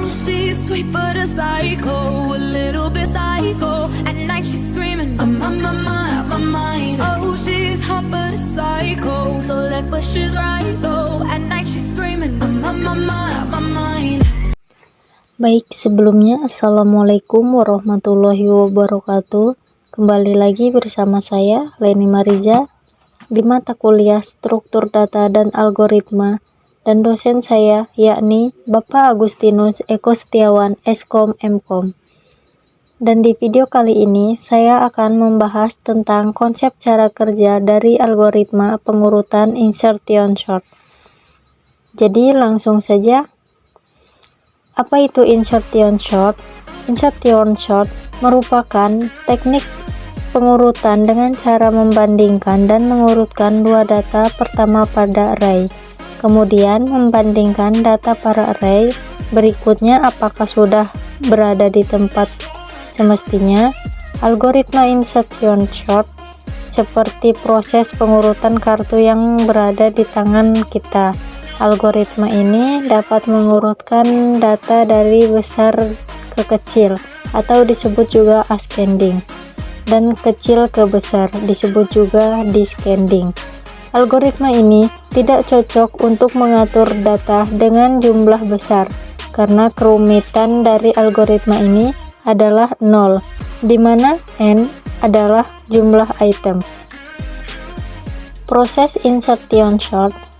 She's sweet but a psycho, a little bit psycho. At night she's screaming, I'm on my mind, out my mind. Oh, she's hot but a psycho, so left but she's right though. At night she's screaming, I'm on my mind, out my mind. Baik, sebelumnya Assalamualaikum warahmatullahi wabarakatuh. Kembali lagi bersama saya Leni Mariza di mata kuliah Struktur Data dan Algoritma, dan dosen saya yakni Bapak Agustinus Eko Setiawan Eskom Mkom. Dan di video kali ini saya akan membahas tentang konsep cara kerja dari algoritma pengurutan insertion sort. Jadi langsung saja. Apa itu insertion sort? Insertion sort merupakan teknik pengurutan dengan cara membandingkan dan mengurutkan dua data pertama pada array, kemudian membandingkan data para array berikutnya apakah sudah berada di tempat semestinya. Algoritma insertion sort seperti proses pengurutan kartu yang berada di tangan kita. Algoritma ini dapat mengurutkan data dari besar ke kecil atau disebut juga ascending, dan kecil ke besar disebut juga descending. Algoritma ini tidak cocok untuk mengatur data dengan jumlah besar karena kerumitan dari algoritma ini adalah 0, di mana n adalah jumlah item. Proses insertion sort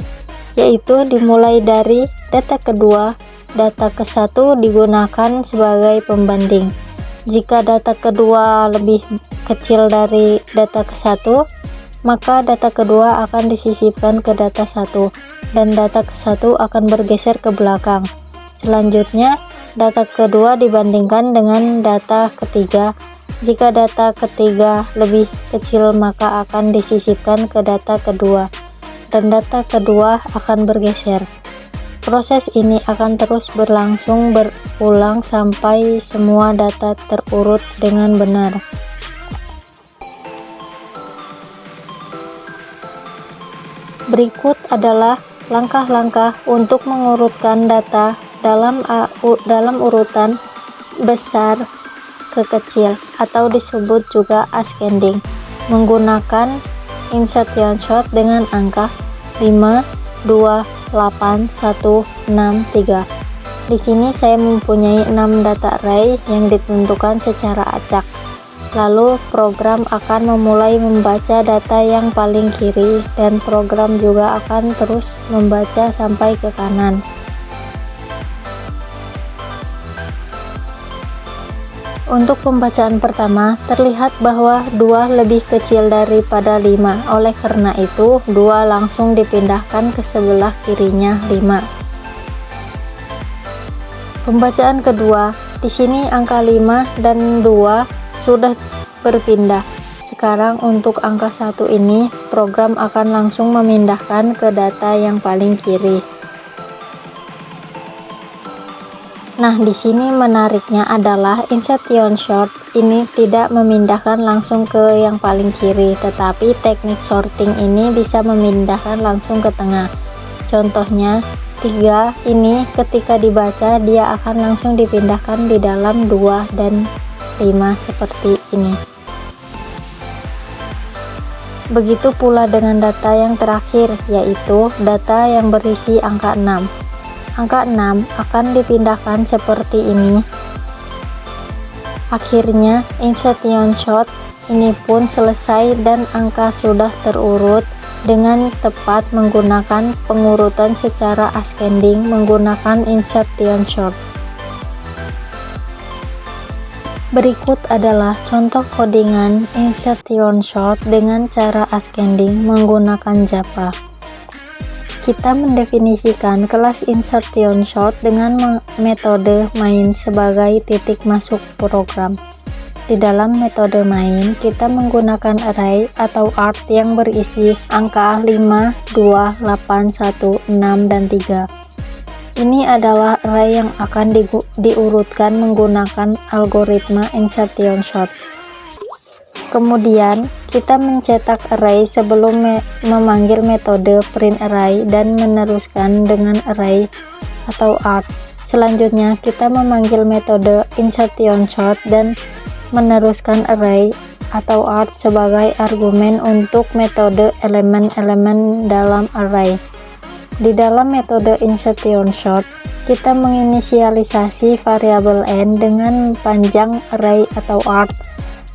yaitu dimulai dari data kedua, data ke satu digunakan sebagai pembanding. Jika data kedua lebih kecil dari data ke satu, maka data kedua akan disisipkan ke data satu dan data ke satu akan bergeser ke belakang. Selanjutnya, data kedua dibandingkan dengan data ketiga. Jika data ketiga lebih kecil, maka akan disisipkan ke data kedua dan data kedua akan bergeser. Proses ini akan terus berlangsung berulang sampai semua data terurut dengan benar. Berikut adalah langkah-langkah untuk mengurutkan data dalam urutan besar ke kecil atau disebut juga ascending menggunakan insertion sort dengan angka 5, 2, 8, 1, 6, 3. Di sini saya mempunyai 6 data array yang ditentukan secara acak. Lalu program akan memulai membaca data yang paling kiri dan program juga akan terus membaca sampai ke kanan. Untuk pembacaan pertama, terlihat bahwa 2 lebih kecil daripada 5. Oleh karena itu, 2 langsung dipindahkan ke sebelah kirinya 5. Pembacaan kedua, di sini angka 5 dan 2 sudah berpindah. Sekarang untuk angka 1 ini, program akan langsung memindahkan ke data yang paling kiri. Nah, di sini menariknya adalah insertion sort ini tidak memindahkan langsung ke yang paling kiri, tetapi teknik sorting ini bisa memindahkan langsung ke tengah. Contohnya, 3 ini ketika dibaca dia akan langsung dipindahkan di dalam 2 dan 5 seperti ini. Begitu pula dengan data yang terakhir, yaitu data yang berisi angka 6. Angka 6 akan dipindahkan seperti ini. Akhirnya insertion sort ini pun selesai dan angka sudah terurut dengan tepat menggunakan pengurutan secara ascending menggunakan insertion sort. Berikut adalah contoh codingan insertion sort dengan cara ascending menggunakan Java. Kita mendefinisikan kelas insertion sort dengan metode main sebagai titik masuk program. Di dalam metode main, kita menggunakan array atau art yang berisi angka 5, 2, 8, 1, 6, dan 3. Ini adalah array yang akan diurutkan menggunakan algoritma insertion sort. Kemudian, kita mencetak array sebelum memanggil metode print array dan meneruskan dengan array atau art. Selanjutnya, kita memanggil metode insertion sort dan meneruskan array atau art sebagai argumen untuk metode elemen-elemen dalam array. Di dalam metode insertion sort, kita menginisialisasi variabel n dengan panjang array atau art.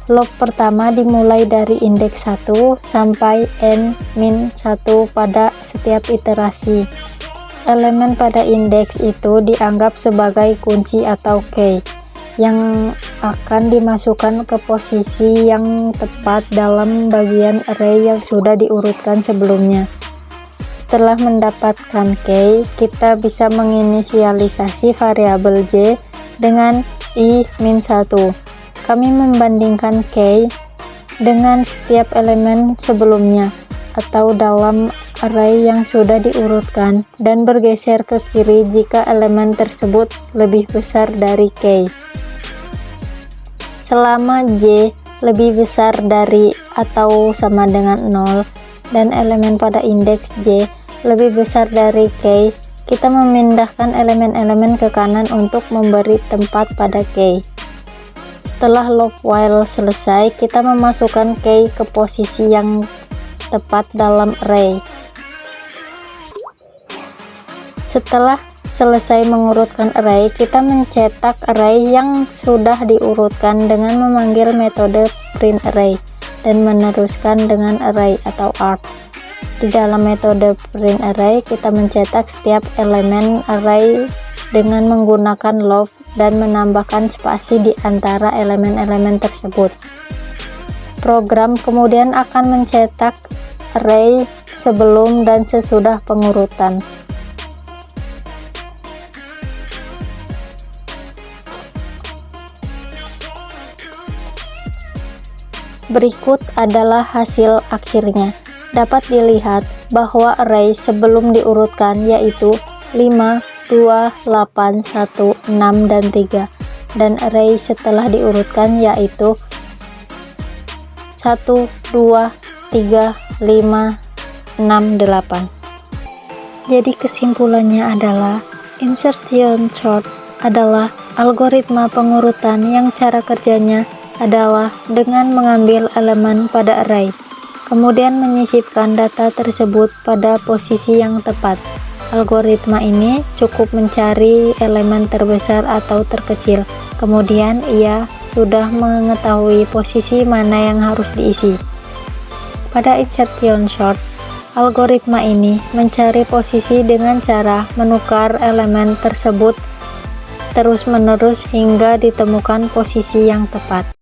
Loop pertama dimulai dari indeks 1 sampai n-1 pada setiap iterasi. Elemen pada indeks itu dianggap sebagai kunci atau key yang akan dimasukkan ke posisi yang tepat dalam bagian array yang sudah diurutkan sebelumnya. Setelah mendapatkan key, kita bisa menginisialisasi variabel j dengan i-1. Kami membandingkan key dengan setiap elemen sebelumnya atau dalam array yang sudah diurutkan dan bergeser ke kiri jika elemen tersebut lebih besar dari key. Selama j lebih besar dari atau sama dengan 0 dan elemen pada indeks j lebih besar dari key, kita memindahkan elemen-elemen ke kanan untuk memberi tempat pada key. Setelah loop while selesai, kita memasukkan key ke posisi yang tepat dalam array. Setelah selesai mengurutkan array, kita mencetak array yang sudah diurutkan dengan memanggil metode printArray dan meneruskan dengan array atau art. Di dalam metode printArray, kita mencetak setiap elemen array dengan menggunakan loop dan menambahkan spasi di antara elemen-elemen tersebut. Program kemudian akan mencetak array sebelum dan sesudah pengurutan. Berikut adalah hasil akhirnya. Dapat dilihat bahwa array sebelum diurutkan yaitu 5, 2, 8, 1, 6, dan 3, dan array setelah diurutkan yaitu 1, 2, 3, 5, 6, 8. Jadi kesimpulannya adalah insertion sort adalah algoritma pengurutan yang cara kerjanya adalah dengan mengambil elemen pada array, kemudian menyisipkan data tersebut pada posisi yang tepat. Algoritma ini cukup mencari elemen terbesar atau terkecil, kemudian ia sudah mengetahui posisi mana yang harus diisi. Pada insertion sort, algoritma ini mencari posisi dengan cara menukar elemen tersebut terus-menerus hingga ditemukan posisi yang tepat.